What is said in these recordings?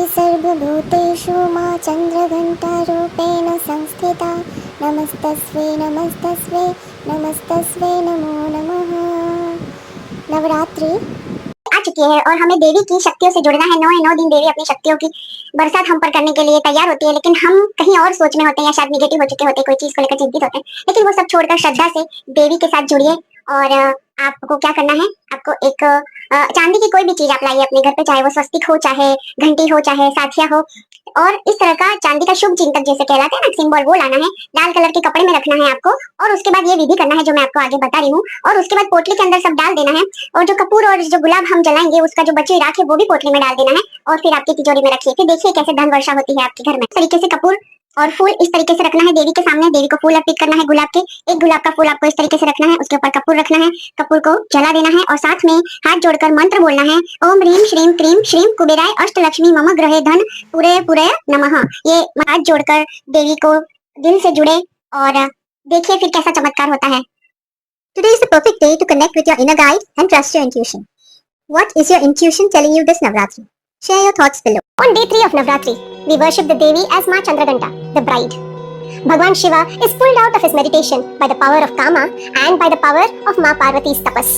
सर्वभूतेषु मा चन्द्रघण्टारूपेण संस्थिता। नमस्तस्वे नमस्तस्वे नमस्तस्वे नमो नमः। नवरात्रि आ चुकी है और हमें देवी की शक्तियों से जुड़ना है। 9 दिन देवी अपनी शक्तियों की बरसात हम पर करने के लिए तैयार होती है, लेकिन हम कहीं और सोच में होते हैं या शायद निगेटिव हो चुके होते हैं, कोई चीज को लेकर चिंतित होते हैं। लेकिन वो सब छोड़कर श्रद्धा से देवी के साथ जुड़िए। और आपको क्या करना है, आपको एक चांदी की कोई भी चीज आप लाइए अपने घर पे, चाहे वो स्वस्तिक हो, चाहे घंटी हो, चाहे साथिया हो, और इस तरह का चांदी का शुभ चिंतक जैसे कहलाता है ना, सिंबल, वो लाना है। लाल कलर के कपड़े में रखना है आपको, और उसके बाद ये विधि करना है जो मैं आपको आगे बता रही हूँ। और उसके बाद पोटली के अंदर सब डाल देना है, और जो कपूर और जो गुलाब हम जलाएंगे उसका जो बची राख है वो भी पोटली में डाल देना है, और फिर आपकी तिजोरी में रखिए। फिर देखिए कैसे धन वर्षा होती है आपके घर में। इस तरीके से कपूर और फूल इस तरीके से रखना है देवी के सामने। देवी को फूल अर्पित करना है गुलाब के। एक गुलाब का फूल आपको इस तरीके से रखना है, उसके ऊपर कपूर रखना है, कपूर को जला देना है, और साथ में हाथ जोड़कर मंत्र बोलना है, ओम ह्रीम श्रीम क्रीम श्रीम कुबेराय अष्टलक्ष्मी मम ग्रहे धन पूरे पूरे नमः। ये हाथ जोड़कर देवी को दिल से जुड़े और देखिए फिर कैसा चमत्कार होता है। Today is the perfect day to connect with your inner guide and trust your intuition. What is your intuition telling you this Navratri? Share your thoughts below. On day 3 of Navratri, we worship the Devi as Ma Chandraghanta, the bride. Bhagwan Shiva is pulled out of his meditation by the power of Kama and by the power of Ma Parvati's tapas.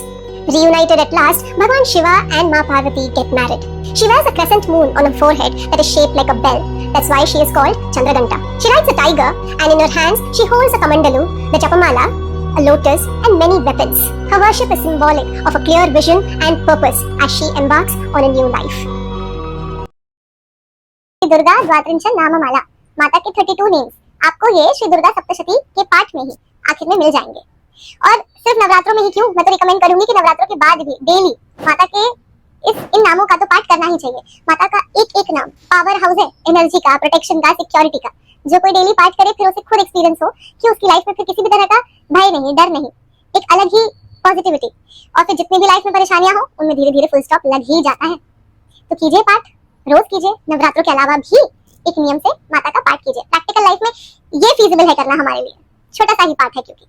Reunited at last, Bhagwan Shiva and Ma Parvati get married. She wears a crescent moon on her forehead that is shaped like a bell. That's why she is called Chandraghanta. She rides a tiger, and in her hands she holds a kamandalu, the japamala, a lotus, and many weapons. Her worship is symbolic of a clear vision and purpose as she embarks on a new life. Durga द्वात्रिंशत् नाममाला, माता के 32 names आपको ये श्री दुर्गा सप्तशती के पाठ में ही आखिर में मिल जाएंगे। और सिर्फ नवरात्रों में ही क्यों, मैं तो रिकमेंड करूंगी कि नवरात्रों के बाद भी डेली माता के इन नामों का तो पाठ करना ही चाहिए। माता का एक एक नाम पावर हाउस है, एनर्जी का, प्रोटेक्शन का, सिक्योरिटी का। जो कोई डेली पाठ करे फिर उसे खुद एक्सपीरियंस हो कि उसकी लाइफ में फिर किसी भी तरह का भय नहीं, डर नहीं, एक अलग ही पॉजिटिविटी। और फिर जितनी भी लाइफ में परेशानियां हो उनमें धीरे धीरे फुल स्टॉप लग ही जाता है। तो कीजिए पाठ, रोज कीजिए। नवरात्रों के अलावा भी एक नियम से माता का पाठ कीजिए। प्रैक्टिकल लाइफ में ये फीजिबल है करना हमारे लिए, छोटा सा ही पाठ है। क्योंकि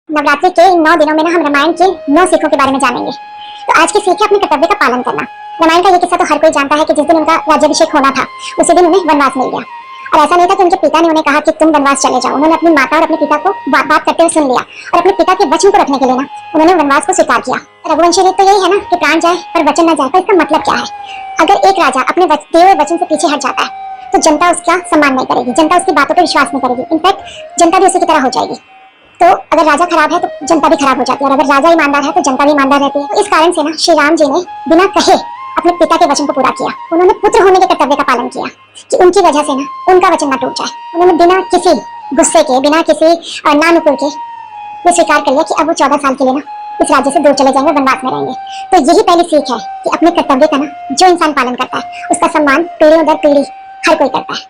नवरात्रि के इन 9 दिनों में ना हम रामायण के 9 सीखों के बारे में जानेंगे। तो आज की सीख है अपने कर्तव्य का पालन करना। रामायण का ये किस्सा तो हर कोई जानता है कि जिस दिन उनका राज्याभिषेक होना था उसी दिन उन्हें वनवास मिल गया। और ऐसा नहीं था कि उनके पिता ने उन्हें कहा कि तुम वनवास चले जाओ। उन्होंने अपनी माता और अपने पिता को बात करते हुए सुन लिया, और अपने पिता के वचन को रखने के लिए ना उन्होंने वनवास को स्वीकार किया। रघुवंशी रीत तो यही है ना कि प्राण जाए पर वचन न जाए। पर इसका मतलब क्या है? अगर एक राजा अपने दिए हुए वचन से पीछे हट जाता है तो जनता उसका सम्मान नहीं करेगी, जनता उसकी बातों पर विश्वास नहीं करेगी, इनफैक्ट जनता भी उसी की तरह हो जाएगी। तो अगर राजा खराब है तो जनता भी खराब हो जाती है, और अगर राजा ईमानदार है तो जनता भी ईमानदार रहती है। तो इस कारण से ना श्री राम जी ने बिना कहे अपने पिता के वचन को पूरा किया। उन्होंने पुत्र होने के कर्तव्य का पालन किया कि उनकी वजह से ना उनका वचन ना टूट जाए। उन्होंने बिना किसी गुस्से के, बिना किसी नानुकुल के वो स्वीकार कर लिया कि अब वो 14 साल के लिए ना इस राज्य से दूर चले जाएंगे, वनवास में रहेंगे। तो यही पहली सीख है कि अपने कर्तव्य का ना जो इंसान पालन करता है उसका सम्मान पीढ़ियों दर पीढ़ी हर कोई करता है।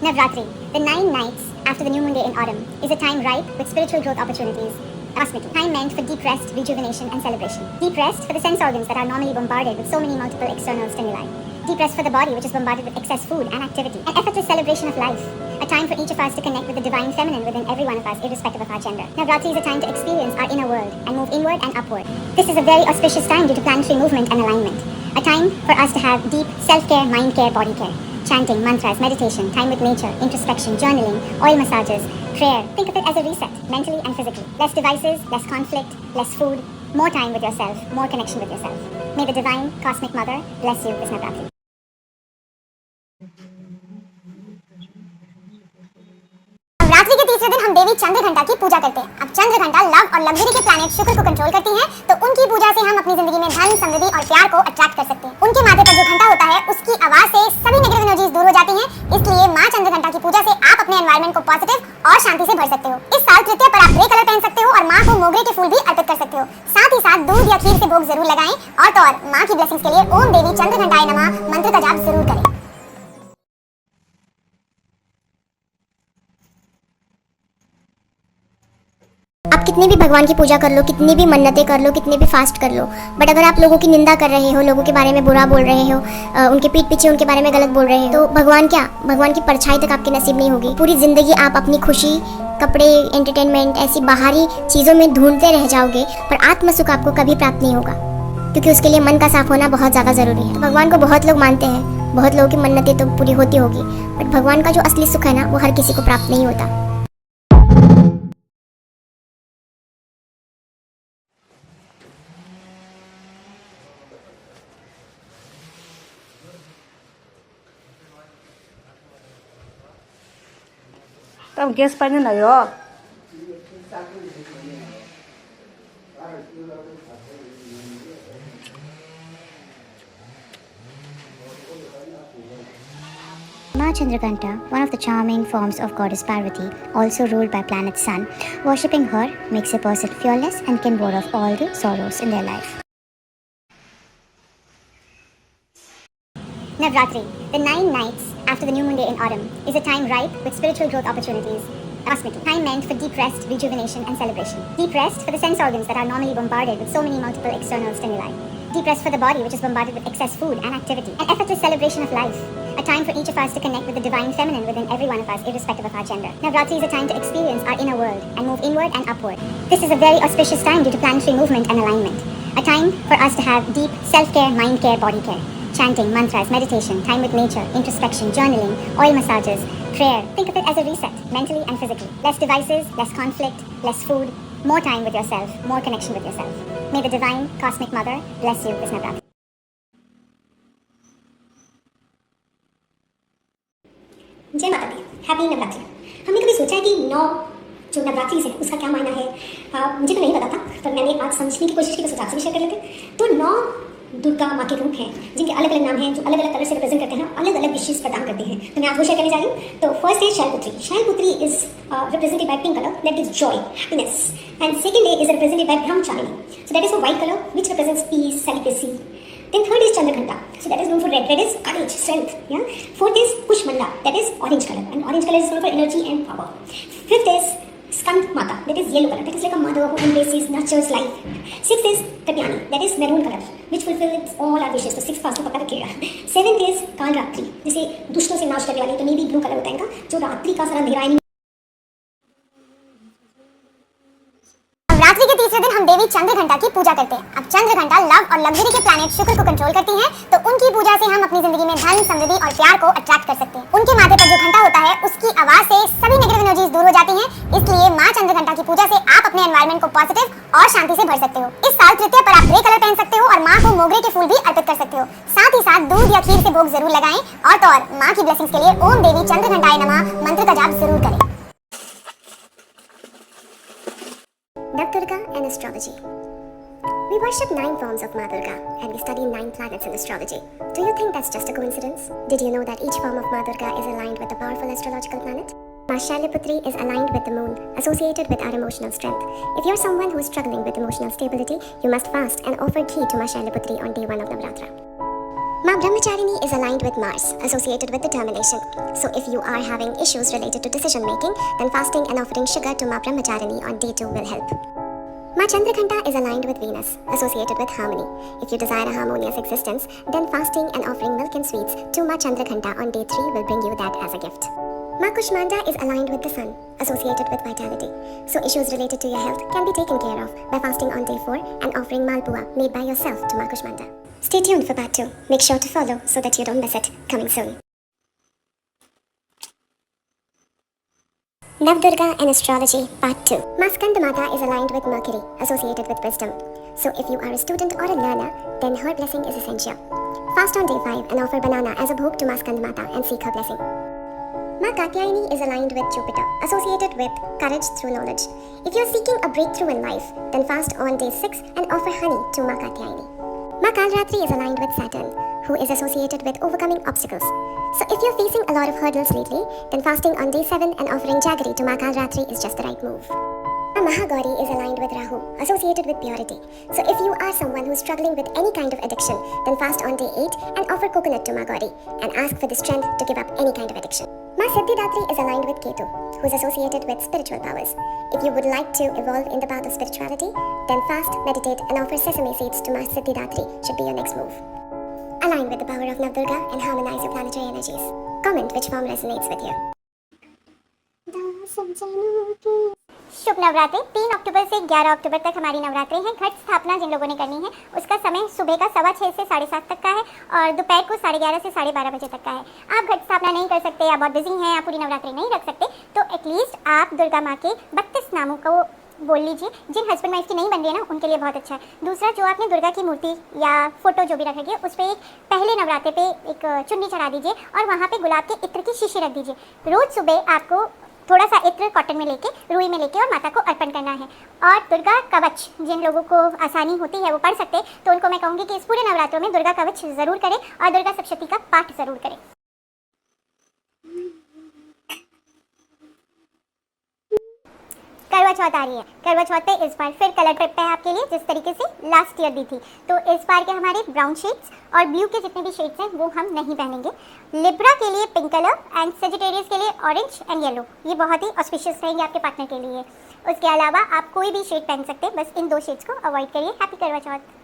Navratri, the 9 nights after the new moon day in autumn, is a time ripe with spiritual growth opportunities. Cosmically, time meant for deep rest, rejuvenation, and celebration. Deep rest for the sense organs that are normally bombarded with so many multiple external stimuli. Deep rest for the body, which is bombarded with excess food and activity. An effortless celebration of life. A time for each of us to connect with the divine feminine within every one of us, irrespective of our gender. Navratri is a time to experience our inner world and move inward and upward. This is a very auspicious time due to planetary movement and alignment. A time for us to have deep self-care, mind care, body care. Chanting, mantras, meditation, time with nature, introspection, journaling, oil massages, prayer. Think of it as a reset, mentally and physically. Less devices, less conflict, less food, more time with yourself, more connection with yourself. May the divine cosmic mother bless you this Navratri. Navratri के तीसरे दिन हम देवी चंद्रघंटा की पूजा करते हैं। अब Chandraghanta love और luxury के प्लैनेट शुक्र को कंट्रोल करती हैं, तो उनकी पूजा से हम अपनी जिंदगी में धन, समृद्धि और प्यार को अट्रैक्ट कर सकते हैं। उनके माथे पर जो घंटा होता है उसकी आवाज से सभी नेगेटिव एनर्जीज दूर हो जाती हैं। इसलिए मां चंद्रघंटा की पूजा से आप अपने एनवायरनमेंट को पॉजिटिव और शांति से भर सकते हो। इस साल तृतीया पर आप ग्रे कलर पहन सकते हो और मां को मोगरे के फूल भी अर्पित कर सकते हो। साथ ही साथ दूध या खीर से भोग जरूर लगाएं, और तो और मां की ब्लेसिंग्स के लिए ओम देवी चंद्रघंटाय नमः मंत्र का जाप जरूर करें। आप कितनी भी भगवान की पूजा कर लो, कितनी भी मन्नतें कर लो, कितने भी फास्ट कर लो, बट अगर आप लोगों की निंदा कर रहे हो, लोगों के बारे में बुरा बोल रहे हो, उनके पीठ पीछे उनके बारे में गलत बोल रहे हो, तो भगवान की परछाई तक आपके नसीब नहीं होगी। पूरी जिंदगी आप अपनी खुशी कपड़े, एंटरटेनमेंट, ऐसी बाहरी चीज़ों में ढूंढते रह जाओगे, पर आत्म सुख आपको कभी प्राप्त नहीं होगा, क्योंकि उसके लिए मन का साफ होना बहुत ज़्यादा ज़रूरी है। भगवान को बहुत लोग मानते हैं, बहुत लोगों की मन्नतें तो पूरी होती होगी, बट भगवान का जो असली सुख है ना, वो हर किसी को प्राप्त नहीं होता। Tam guess pa na yo. Ma Chandraghanta, one of the charming forms of goddess Parvati, also ruled by planet Sun, worshipping her makes a person fearless and can ward off all the sorrows in their life. Navratri, the 9 nights after the new moon day in autumn, is a time ripe with spiritual growth opportunities. Cosmic, time meant for deep rest, rejuvenation and celebration. Deep rest for the sense organs that are normally bombarded with so many multiple external stimuli. Deep rest for the body, which is bombarded with excess food and activity. An effortless celebration of life. A time for each of us to connect with the divine feminine within every one of us, irrespective of our gender. Navratri is a time to experience our inner world and move inward and upward. This is a very auspicious time due to planetary movement and alignment. A time for us to have deep self-care, mind care, body care. Chanting, mantras, meditation, time with nature, introspection, journaling, oil massages, prayer. Think of it as a reset, mentally and physically. Less devices, less conflict, less food, more time with yourself, more connection with yourself. May the divine, cosmic mother bless you this Navratri. जय माता दी, happy Navratri. हमने कभी सोचा है कि 9 जो नवरात्रि है उसका क्या मायना है? मुझे तो नहीं पता था, पर मैंने आज समझने की कोशिश की, तो सोचा आपसे भी शेयर कर लेते। तो 9 दुर्गा माँ के रूप हैं, जिनके अलग अलग नाम हैं, जो अलग अलग कलर से रिप्रेजेंट करते हैं, अलग अलग विशेष प्रदान करते हैं। तो मैं आज वो शेयर करने जा रही हूँ। तो फर्स्ट है Shailputri. Shailputri is represented by pink colour, that is joy, happiness, and second day is represented by Brahmacharini, so that is for white colour which represents peace, celibacy. Then third is Chandraghanta, so that is known for red. Red is courage, strength. Yeah. Fourth is Kushmanda, that is orange color, and orange color is known for energy and power. Fifth is Skand Mata, that is yellow color, that is like a mother who embraces, nurtures life. Sixth is Katyani, that is maroon color, which fulfills all our wishes. तो sixth fast पक्का रखिएगा। Seventh is Kalratri, जैसे दुष्टों से नाश करने वाली, तो नेवी ब्लू कलर होता है इनका, जो रात्रि का सारा अंधेरा नवरात्रि के तीसरे दिन हम देवी चंद्रघंटा की पूजा करते हैं। अब चंद्रघंटा लव और लग्जरी के प्लैनेट शुक्र को कंट्रोल करती हैं, तो उनकी पूजा से हम अपनी जिंदगी में धन, समृद्धि और प्यार को अट्रैक्ट कर सकते हैं। उनके माथे पर जो घंटा होता है, उसकी आवाज से सभी नेगेटिव एनर्जीज दूर हो जाती हैं। इसलिए माँ चंद्रघंटा की पूजा से आप अपने एनवायरनमेंट को पॉजिटिव और शांति से भर सकते हो। इस साल तृतीया पर आप ग्रे कलर पहन सकते हो और माँ को मोगरे के फूल भी अर्पित कर सकते हो। साथ ही साथ दूध या खीर से भोग जरूर लगाएं, और तो और माँ की ब्लेसिंग्स के लिए ओम देवी चंद्रघंटाय नमः मंत्र का जाप जरूर करें। Navdurga and astrology. We worship 9 forms of Ma Durga and we study 9 planets in astrology. Do you think that's just a coincidence? Did you know that each form of Ma Durga is aligned with a powerful astrological planet? Ma Shailaputri is aligned with the moon, associated with our emotional strength. If you're someone who is struggling with emotional stability, you must fast and offer ghee to Ma Shailaputri on day 1 of Navratra. Ma Brahmacharini is aligned with Mars, associated with determination. So if you are having issues related to decision making, then fasting and offering sugar to Ma Brahmacharini on day 2 will help. Ma Chandraghanta is aligned with Venus, associated with harmony. If you desire a harmonious existence, then fasting and offering milk and sweets to Ma Chandraghanta on day 3 will bring you that as a gift. Ma Kushmanda is aligned with the sun, associated with vitality. So issues related to your health can be taken care of by fasting on day 4 and offering Malpua made by yourself to Ma Kushmanda. Stay tuned for part 2. Make sure to follow so that you don't miss it. Coming soon. Navdurga and Astrology Part 2. Ma Skandamata is aligned with Mercury, associated with wisdom. So if you are a student or a learner, then her blessing is essential. Fast on day 5 and offer banana as a bhog to Ma Skandamata and seek her blessing. Ma Katyayani is aligned with Jupiter, associated with courage through knowledge. If you are seeking a breakthrough in life, then fast on day 6 and offer honey to Ma Katyayani. Ma Kalratri is aligned with Saturn, who is associated with overcoming obstacles. So if you're facing a lot of hurdles lately, then fasting on day 7 and offering jaggery to Ma Kalratri is just the right move. Ma Mahagauri is aligned with Rahu, associated with purity. So if you are someone who's struggling with any kind of addiction, then fast on day 8 and offer coconut to Ma Gauri and ask for the strength to give up any kind of addiction. Ma Siddhidatri is aligned with Ketu, who is associated with spiritual powers. If you would like to evolve in the path of spirituality, then fast, meditate and offer sesame seeds to Ma Siddhidatri should be your next move. Align with the power of Navdurga and harmonize your planetary energies. Comment which form resonates with you. सज्जनों की। शुभ नवरात्रि। 3 अक्टूबर से 11 अक्टूबर तक हमारी नवरात्रि है। घट स्थापना जिन लोगों ने करनी है उसका समय सुबह का 6:15 से 7:30 तक का है और दोपहर को 11:30 से 12:30 बजे तक का है। आप घट स्थापना नहीं कर सकते, आप बहुत बिजी हैं, आप पूरी नवरात्रि नहीं रख सकते, तो एटलीस्ट आप दुर्गा माँ के 32 नामों को बोल लीजिए। जिन हस्बैंड वाइफ की नहीं बन रही है ना, उनके लिए बहुत अच्छा है। दूसरा, जो आपने दुर्गा की मूर्ति या फोटो जो भी रख रखी है उस पर एक पहले नवरात्रि पे एक चुन्नी चढ़ा दीजिए और वहाँ पे गुलाब के इत्र की शीशी रख दीजिए। रोज सुबह आपको थोड़ा सा इत्र कॉटन में लेके, रुई में लेके और माता को अर्पण करना है। और दुर्गा कवच जिन लोगों को आसानी होती है वो पढ़ सकते हैं, तो उनको मैं कहूँगी कि इस पूरे नवरात्रों में दुर्गा कवच जरूर करें और दुर्गा सप्तशती का पाठ जरूर करें। करवा चौथ आ रही है। करवा चौथ पे इस बार फिर कलर ट्रिप है आपके लिए, जिस तरीके से लास्ट ईयर दी थी। तो इस बार के हमारे ब्राउन शेड्स और ब्लू के जितने भी शेड्स हैं वो हम नहीं पहनेंगे। लिब्रा के लिए पिंक कलर एंड सेजिटेरियस के लिए ऑरेंज एंड येलो, ये बहुत ही ऑस्पिशियस रहेंगे आपके पार्टनर के लिए। उसके अलावा आप कोई भी शेड पहन सकते हैं, बस इन 2 शेड्स को अवॉइड करिए। हैप्पी करवा चौथ।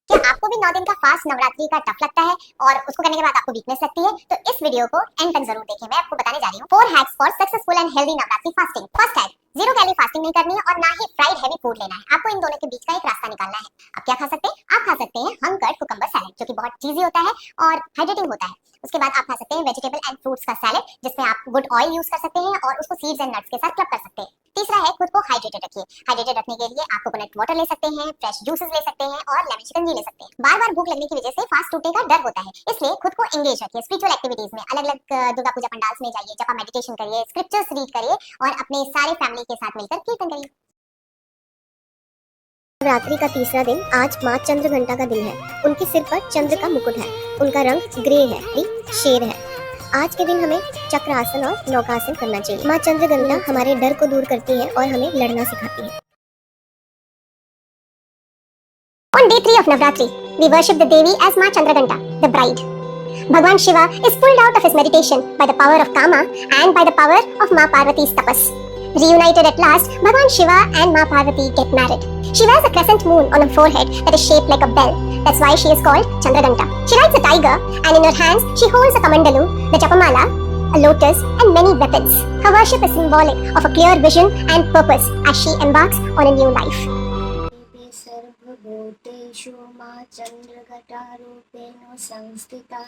क्या आपको भी 9 दिन का फास्ट नवरात्रि का टफ लगता है और उसको करने के बाद आपको वीकनेस लगती है, तो इस वीडियो को एंड तक जरूर देखें। मैं आपको बताने जा रही हूँ 4 hacks for successful and healthy Navratri fasting. First hack, 0 calorie fasting नहीं करनी है और ना ही फ्राइड हैवी फूड लेना है। आपको इन दोनों के बीच का एक रास्ता निकालना है। आप क्या खा सकते हैं? आप खा सकते हैं हंकर्ड कुकुम्बर सैलेड, जो कि बहुत चीजी होता है और हाइड्रेटिंग होता है। उसके बाद आप खा सकते हैं वेजिटेबल एंड फ्रूट्स का सैलेड, जिसमें आप गुड ऑयल यूज कर सकते हैं और उसको सीड्स एंड नट्स के साथ क्लब कर सकते हैं। तीसरा है, खुद को हाइड्रेटेड रखिए। हाइड्रेटेड रखने के लिए आप कोकोनट वाटर ले सकते हैं, फ्रेश जूसेस ले सकते हैं और लेमन शिकंजी ले सकते हैं। बार-बार भूख लगने की वजह से फास्ट टूटने का डर होता है, इसलिए खुद को एंगेज रखिए स्पिरिचुअल एक्टिविटीज में। अलग-अलग दुर्गा पूजा पंडाल्स में जाइए, जपा मेडिटेशन करिए, स्क्रिप्चर्स रीड करिए और अपने सारे फैमिली के साथ मिलकर कीर्तन करिए। नवरात्रि का तीसरा दिन आज माँ चंद्रघंटा का दिन है। उनके सिर पर चंद्र का मुकुट है, उनका रंग ग्रे है, शेर है। आज के दिन हमें चक्रासन और नौकासन करना चाहिए। माँ चंद्रघंटा हमारे डर को दूर करती है और हमें लड़ना सिखाती है। On day 3 of Navratri, we worship the Devi as Ma Chandraghanta, the bride. Bhagwan Shiva is pulled out of his meditation by the power of Kama and by the power of Ma Parvati's tapas. Reunited at last, Bhagwan Shiva and Ma Parvati get married. She wears a crescent moon on her forehead that is shaped like a bell. That's why she is called Chandraghanta. She rides a tiger and in her hands she holds a kamandalu, the japamala, a lotus and many weapons. Her worship is symbolic of a clear vision and purpose as she embarks on a new life. सर्वभूतेषु मां चन्द्रघटारूपेण संस्थिता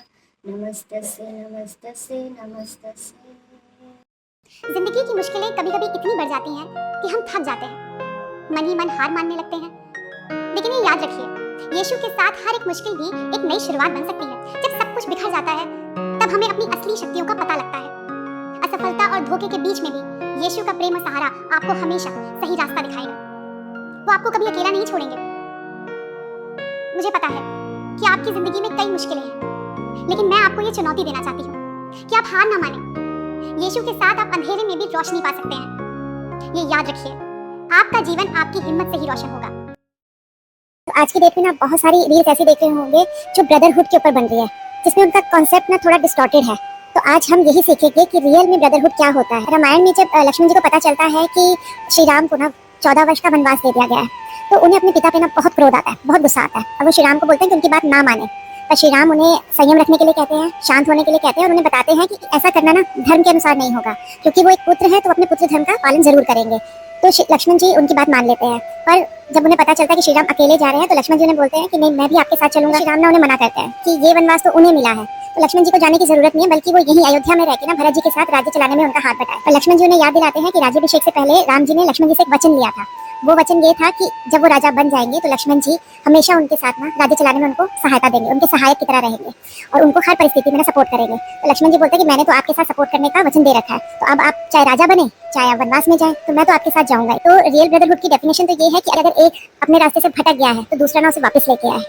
नमस्तस्यै नमस्तस्यै नमस्तस्यै। जिंदगी की मुश्किलें कभी-कभी इतनी बढ़ जाती हैं कि हम थक जाते हैं, मन ही मन हार मानने लगते हैं। लेकिन ये याद रखिए, यीशु के साथ हर एक मुश्किल भी एक नई शुरुआत बन सकती है। जब सब कुछ बिखर जाता है, तब हमें अपनी असली शक्तियों का पता लगता है। असफलता और धोखे के बीच में भी यीशु का प्रेम और सहारा आपको हमेशा सही रास्ता दिखाएगा। वो आपको कभी अकेला नहीं छोड़ेंगे। मुझे पता है कि आपकी जिंदगी में कई मुश्किलें हैं, लेकिन मैं आपको ये चुनौती देना चाहती हूँ कि आप हार ना मानें। यीशु के साथ आप अंधेरे में भी रोशनी पा सकते हैं। ये याद रखिए, आपका जीवन आपकी हिम्मत से ही रोशन होगा। तो आज की डेट में ना बहुत सारी रील्स ऐसी देख रहे होंगे जो ब्रदरहुड के ऊपर बन रही है, जिसमें उनका कॉन्सेप्ट ना थोड़ा डिस्टॉर्टेड है। तो आज हम यही सीखेंगे कि रियल में ब्रदरहुड क्या होता है। रामायण में जब लक्ष्मण जी को पता चलता है कि श्री राम को ना 14 वर्ष का वनवास दे दिया गया है, तो उन्हें अपने पिता पे ना बहुत क्रोध आता है, बहुत गुस्सा आता है और वो श्री राम को बोलते हैं कि उनकी बात ना माने। पर श्री राम उन्हें संयम रखने के लिए कहते हैं, शांत होने के लिए कहते हैं और उन्हें बताते हैं कि ऐसा करना ना धर्म के अनुसार नहीं होगा, क्योंकि वो एक पुत्र है तो अपने पुत्र धर्म का पालन जरूर करेंगे। तो लक्ष्मण जी उनकी बात मान लेते हैं। पर जब उन्हें पता चलता है कि श्री राम अकेले जा रहे हैं, तो लक्ष्मण जी उन्हें बोलते हैं कि नहीं, मैं भी आपके साथ चलूंगा। श्री राम ने उन्हें मना करते हैं कि ये वनवास तो उन्हें मिला है, तो लक्ष्मण जी को जाने की जरूरत नहीं है, बल्कि वो यही अयोध्या में रहकर ना भरत जी के साथ राज्य चलाने में उनका हाथ बटाए। पर लक्ष्मण जी उन्हें याद दिलाते हैं कि राज्याभिषेक से पहले राम जी ने लक्ष्मण जी से एक वचन लिया था। वो वचन ये था कि जब वो राजा बन जाएंगे तो लक्ष्मण जी हमेशा उनके साथ ना राज्य चलाने में उनको सहायता देंगे, उनके सहायक की तरह रहेंगे और उनको हर परिस्थिति में सपोर्ट करेंगे। तो लक्ष्मण जी बोलते हैं कि मैंने तो आपके साथ सपोर्ट करने का वचन दे रखा है, तो अब आप चाहे राजा बने चाहे आप वनवास में जाए, तो मैं तो आपके साथ जाऊंगा। तो रियल ब्रदरहुड की डेफिनेशन तो ये है कि अगर एक अपने रास्ते से भटक गया है तो दूसरा ना उसे वापस लेके आए।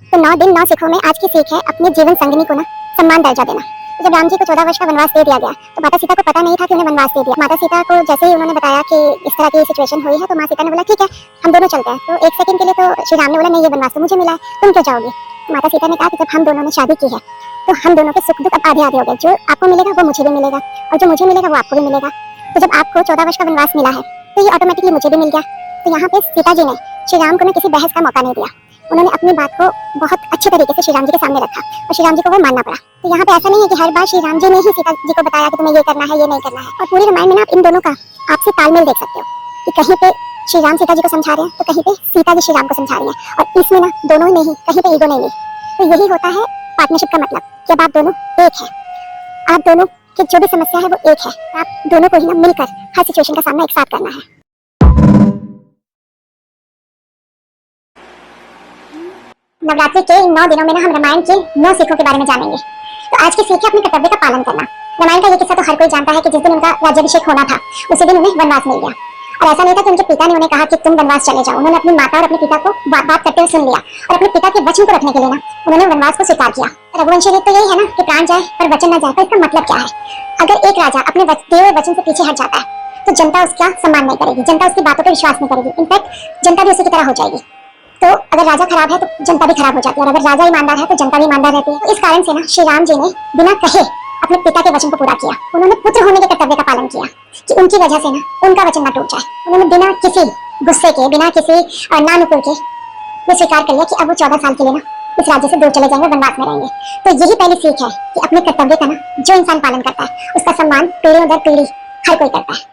तो 9 दिन 9 सिखों में आज की सीख है अपने जीवन संगिनी को ना सम्मान दर्जा देना। जब राम जी को 14 वर्ष का वनवास दे दिया गया, तो माता सीता को पता नहीं था कि उन्हें वनवास दे दिया। माता सीता को जैसे ही उन्होंने बताया कि इस तरह की सिचुएशन हुई है, तो माँ सीता ने बोला ठीक है हम दोनों चलते हैं। तो एक सेकंड के लिए तो श्री राम ने बोला नहीं, ये वनवास तो मुझे मिला है, तुम क्यों जाओगे। तो माता सीता ने कहा कि जब हम दोनों ने शादी की है तो हम दोनों के सुख दुख अब आधे आधे हो गए। जो आपको मिलेगा वो मुझे भी मिलेगा और जो मुझे मिलेगा वो आपको भी मिलेगा। तो जब आपको 14 वर्ष का वनवास मिला है तो ये ऑटोमेटिकली मुझे भी मिल गया। तो यहाँ पे सीता जी ने श्री राम को ना किसी बहस का मौका नहीं दिया। उन्होंने अपनी बात को बहुत अच्छे तरीके से श्री राम जी के सामने रखा और श्री राम जी को वो मानना पड़ा। तो यहाँ पे ऐसा नहीं है कि हर बार श्री राम जी ने ही सीता जी को बताया कि तुम्हें ये करना है, ये नहीं करना है। और पूरी रामायण में ना आप इन दोनों का आपसी तालमेल देख सकते हो कि कहीं पे श्री राम सीता जी को समझा रहे हैं तो कहीं पे सीता जी श्री राम को समझा रही है, और इसमें ना दोनों ने ही कहीं पे ईगो नहीं ली। तो यही होता है पार्टनरशिप का मतलब कि अब आप दोनों एक है, आप दोनों की जो भी समस्या है वो एक है, आप दोनों को ही ना मिलकर हर सिचुएशन का सामना एक साथ करना है। नवरात्रि के इन 9 दिनों में ना हम रामायण की 9 सीखों के बारे में जानेंगे। तो आज की सीख है अपने कर्तव्य का पालन करना। रामायण का ये किस्सा तो हर कोई जानता है कि जिस दिन उनका राज्याभिषेक होना था उसी दिन उन्हें वनवास मिल गया। और ऐसा नहीं था कि उनके पिता ने उन्हें कहा कि तुम वनवास चले जाओ। उन्होंने अपनी माता और अपने पिता को बात करते हुए सुन लिया और अपने पिता के वचन को रखने के लिए ना उन्होंने वनवास को स्वीकार किया। रघुवंशी रीत तो यही है ना कि प्राण जाए पर वचन न जाए। तो इसका मतलब क्या है? अगर एक राजा अपने दिए हुए वचन से पीछे हट जाता है तो जनता उसका सम्मान नहीं करेगी, जनता उसकी बातों पर विश्वास नहीं करेगी, इनफैक्ट जनता भी उसी की तरह हो जाएगी। तो अगर राजा खराब है तो जनता भी खराब हो जाती है, और अगर राजा ईमानदार है तो जनता भी ईमानदार रहती है। तो इस कारण से ना श्री राम जी ने बिना कहे अपने पिता के वचन को पूरा किया। उन्होंने पुत्र होने के कर्तव्य का पालन किया कि उनकी वजह से ना उनका वचन ना टूट जाए। उन्होंने बिना किसी गुस्से के, बिना किसी नानुकुल के वो स्वीकार कर लिया कि अब वो 14 साल के लिए ना इस राज्य से दूर चले जाएंगे, वनवास में रहेंगे। तो यही पहली सीख है कि अपने कर्तव्य का ना जो इंसान पालन करता है उसका सम्मान पीढ़ी दर पीढ़ी हर कोई करता है।